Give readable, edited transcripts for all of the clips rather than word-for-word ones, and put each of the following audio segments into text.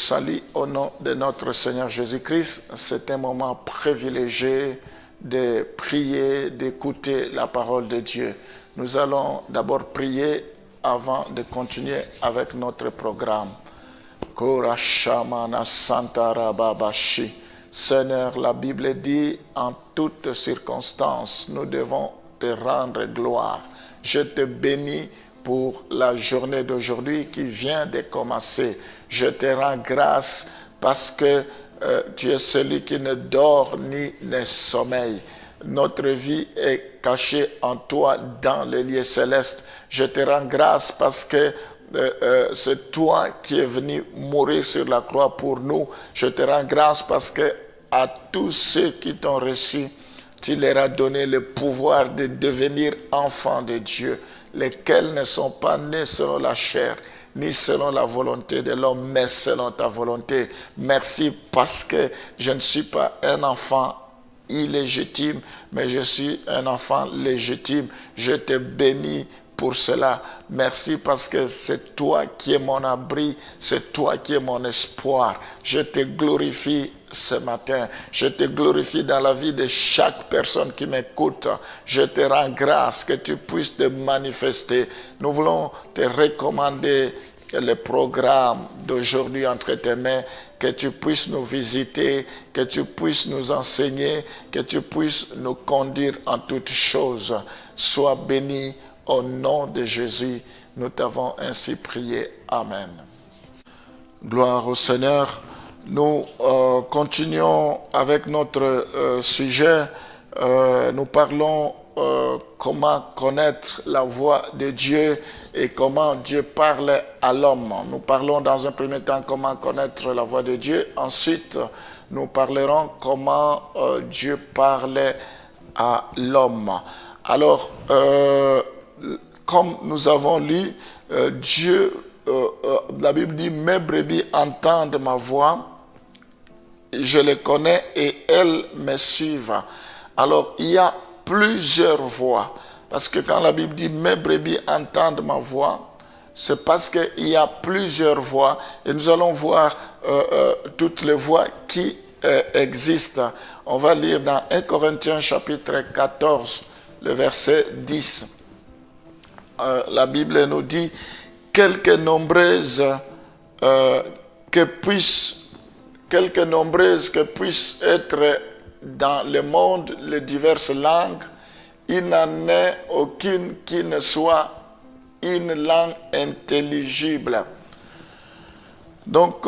salue au nom de notre Seigneur Jésus-Christ. C'est un moment privilégié de prier, d'écouter la parole de Dieu. Nous allons d'abord prier avant de continuer avec notre programme. Korashamana Santarababashi. Seigneur, la Bible dit, en toutes circonstances, nous devons te rendre gloire. Je te bénis pour la journée d'aujourd'hui qui vient de commencer. Je te rends grâce parce que tu es celui qui ne dort ni ne sommeille. Notre vie est cachée en toi dans les lieux célestes. Je te rends grâce parce que c'est toi qui es venu mourir sur la croix pour nous. Je te rends grâce parce que à tous ceux qui t'ont reçu, tu leur as donné le pouvoir de devenir enfants de Dieu, lesquels ne sont pas nés selon la chair, ni selon la volonté de l'homme, mais selon ta volonté. Merci parce que je ne suis pas un enfant illégitime, mais je suis un enfant légitime. Je te bénis pour cela. Merci parce que c'est toi qui es mon abri, c'est toi qui es mon espoir. Je te glorifie ce matin. Je te glorifie dans la vie de chaque personne qui m'écoute. Je te rends grâce que tu puisses te manifester. Nous voulons te recommander le programme d'aujourd'hui entre tes mains, que tu puisses nous visiter, que tu puisses nous enseigner, que tu puisses nous conduire en toutes choses. Sois béni au nom de Jésus. Nous t'avons ainsi prié. Amen. Gloire au Seigneur. Nous continuons avec notre sujet. Nous parlons comment connaître la voix de Dieu et comment Dieu parle à l'homme. Nous parlons dans un premier temps comment connaître la voix de Dieu. Ensuite, nous parlerons comment Dieu parle à l'homme. Alors, comme nous avons lu, la Bible dit, mes brebis entendent ma voix, je les connais et elles me suivent. Alors, il y a plusieurs voix. Parce que quand la Bible dit, mes brebis entendent ma voix, c'est parce qu'il y a plusieurs voix. Et nous allons voir toutes les voix qui existent. On va lire dans 1 Corinthiens chapitre 14, le verset 10. La Bible nous dit, quelque nombreuses que puissent être dans le monde les diverses langues, il n'en est aucune qui ne soit une langue intelligible. Donc,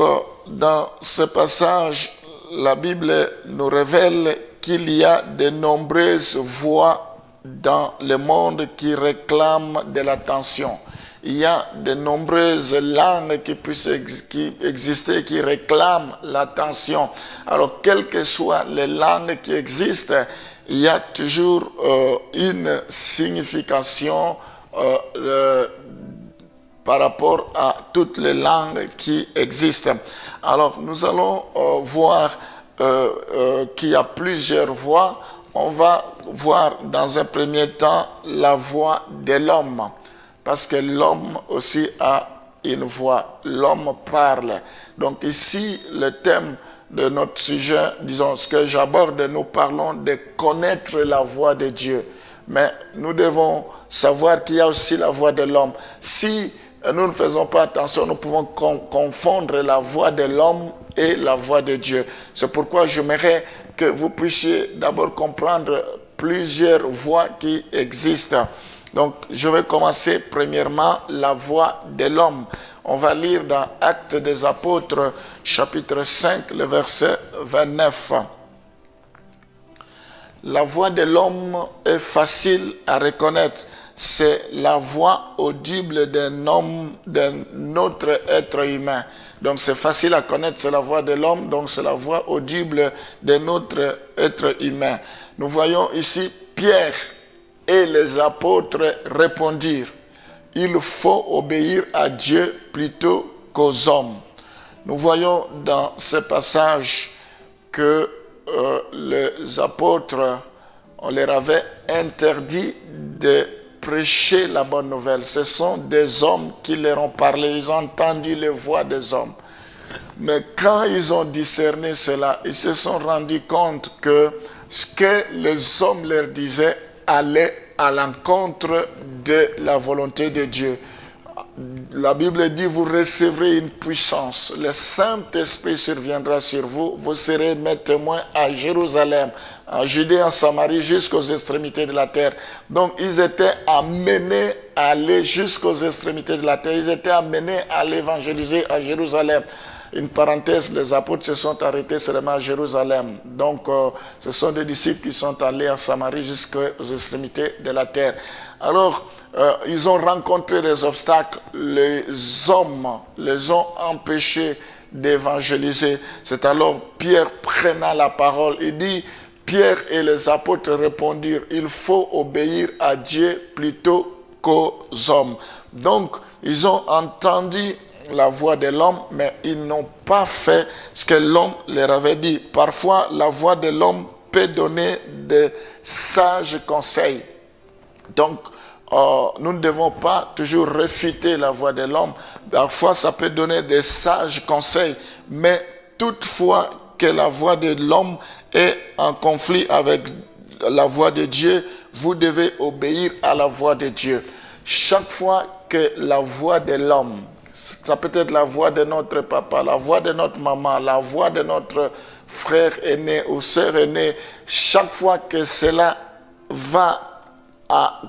dans ce passage, la Bible nous révèle qu'il y a de nombreuses voix dans le monde qui réclament de l'attention. Il y a de nombreuses langues qui puissent exister, qui réclament l'attention. Alors, quelles que soient les langues qui existent, il y a toujours une signification par rapport à toutes les langues qui existent. Alors, nous allons voir qu'il y a plusieurs voix. On va voir dans un premier temps la voix de l'homme. Parce que l'homme aussi a une voix. L'homme parle. Donc ici, le thème de notre sujet, disons, ce que j'aborde, nous parlons de connaître la voix de Dieu. Mais nous devons savoir qu'il y a aussi la voix de l'homme. Si nous ne faisons pas attention, nous pouvons confondre la voix de l'homme et la voix de Dieu. C'est pourquoi j'aimerais que vous puissiez d'abord comprendre plusieurs voix qui existent. Donc, je vais commencer premièrement la voix de l'homme. On va lire dans Actes des Apôtres, chapitre 5, le verset 29. La voix de l'homme est facile à reconnaître. C'est la voix audible d'un homme, d'un autre être humain. Donc, c'est facile à connaître, c'est la voix de l'homme, donc c'est la voix audible d'un autre être humain. Nous voyons ici Pierre et les apôtres répondirent, il faut obéir à Dieu plutôt qu'aux hommes. Nous voyons dans ce passage que les apôtres, on leur avait interdit de prêcher la bonne nouvelle. Ce sont des hommes qui leur ont parlé, ils ont entendu les voix des hommes. Mais quand ils ont discerné cela, ils se sont rendus compte que ce que les hommes leur disaient allait à l'encontre de la volonté de Dieu. La Bible dit, vous recevrez une puissance. Le Saint-Esprit surviendra sur vous. Vous serez mes témoins à Jérusalem, en Judée, en Samarie, jusqu'aux extrémités de la terre. Donc, ils étaient amenés à aller jusqu'aux extrémités de la terre. Ils étaient amenés à l'évangéliser à Jérusalem. Une parenthèse, les apôtres se sont arrêtés seulement à Jérusalem. Donc, ce sont des disciples qui sont allés en Samarie jusqu'aux extrémités de la terre. Alors, ils ont rencontré des obstacles. Les hommes les ont empêchés d'évangéliser. C'est alors Pierre prenant la parole. Il dit, Pierre et les apôtres répondirent, il faut obéir à Dieu plutôt qu'aux hommes. Donc, ils ont entendu la voix de l'homme, mais ils n'ont pas fait ce que l'homme leur avait dit. Parfois, la voix de l'homme peut donner de sages conseils. Donc, nous ne devons pas toujours réfuter la voix de l'homme. Parfois, ça peut donner des sages conseils, mais toutefois que la voix de l'homme est en conflit avec la voix de Dieu, vous devez obéir à la voix de Dieu. Chaque fois que la voix de l'homme, ça peut être la voix de notre papa, la voix de notre maman, la voix de notre frère aîné ou sœur aînée, chaque fois que cela va à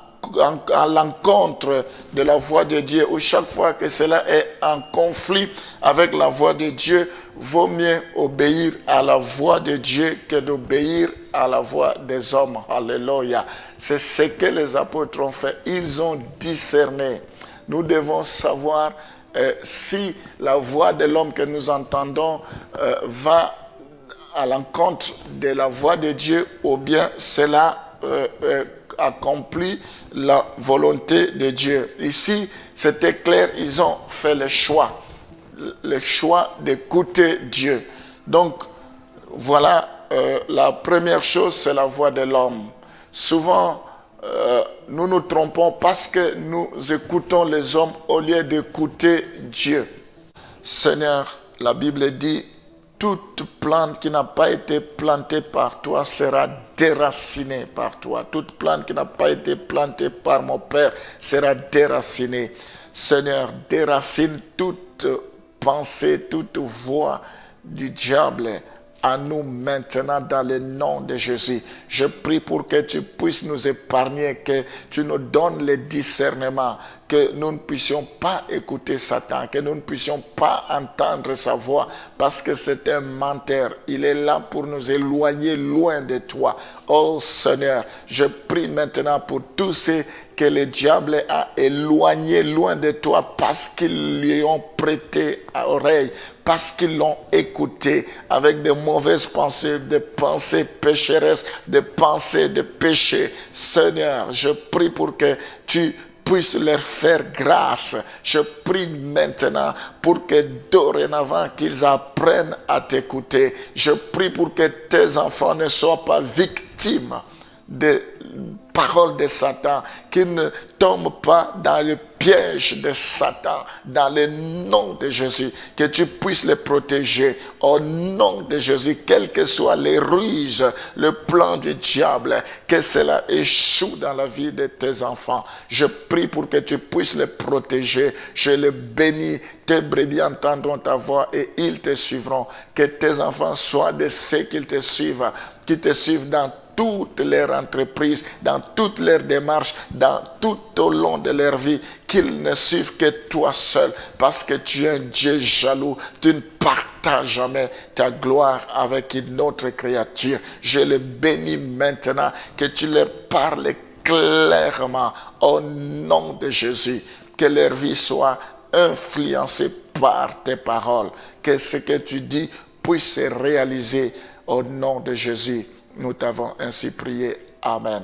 l'encontre de la voix de Dieu, ou chaque fois que cela est en conflit avec la voix de Dieu, vaut mieux obéir à la voix de Dieu que d'obéir à la voix des hommes. Alléluia. C'est ce que les apôtres ont fait. Ils ont discerné. Nous devons savoir si la voix de l'homme que nous entendons va à l'encontre de la voix de Dieu, ou bien cela accomplit la volonté de Dieu. Ici, c'était clair, ils ont fait le choix d'écouter Dieu. Donc, voilà, la première chose, c'est la voix de l'homme. Souvent, nous nous trompons parce que nous écoutons les hommes au lieu d'écouter Dieu. Seigneur, la Bible dit, toute plante qui n'a pas été plantée par toi sera déracinée par toi. Toute plante qui n'a pas été plantée par mon Père sera déracinée. Seigneur, déracine toute pensée, toute voix du diable à nous maintenant dans le nom de Jésus. Je prie pour que tu puisses nous épargner, que tu nous donnes le discernement, que nous ne puissions pas écouter Satan, que nous ne puissions pas entendre sa voix, parce que c'est un menteur. Il est là pour nous éloigner loin de toi. Oh Seigneur, je prie maintenant pour tous ceux que le diable a éloigné loin de toi parce qu'ils lui ont prêté à oreille, parce qu'ils l'ont écouté avec de mauvaises pensées, des pensées pécheresses, des pensées de péché. Seigneur, je prie pour que tu puisses leur faire grâce. Je prie maintenant pour que dorénavant qu'ils apprennent à t'écouter. Je prie pour que tes enfants ne soient pas victimes de paroles de Satan, qu'ils ne tombent pas dans le piège de Satan, dans le nom de Jésus, que tu puisses les protéger au nom de Jésus, quelles que soient les ruses, le plan du diable, que cela échoue dans la vie de tes enfants. Je prie pour que tu puisses les protéger. Je les bénis. Tes brebis entendront ta voix et ils te suivront. Que tes enfants soient de ceux qui te suivent dans toutes leurs entreprises, dans toutes leurs démarches, tout au long de leur vie, qu'ils ne suivent que toi seul, parce que tu es un Dieu jaloux. Tu ne partages jamais ta gloire avec une autre créature. Je les bénis maintenant, que tu leur parles clairement au nom de Jésus, que leur vie soit influencée par tes paroles, que ce que tu dis puisse se réaliser au nom de Jésus. Nous t'avons ainsi prié. Amen.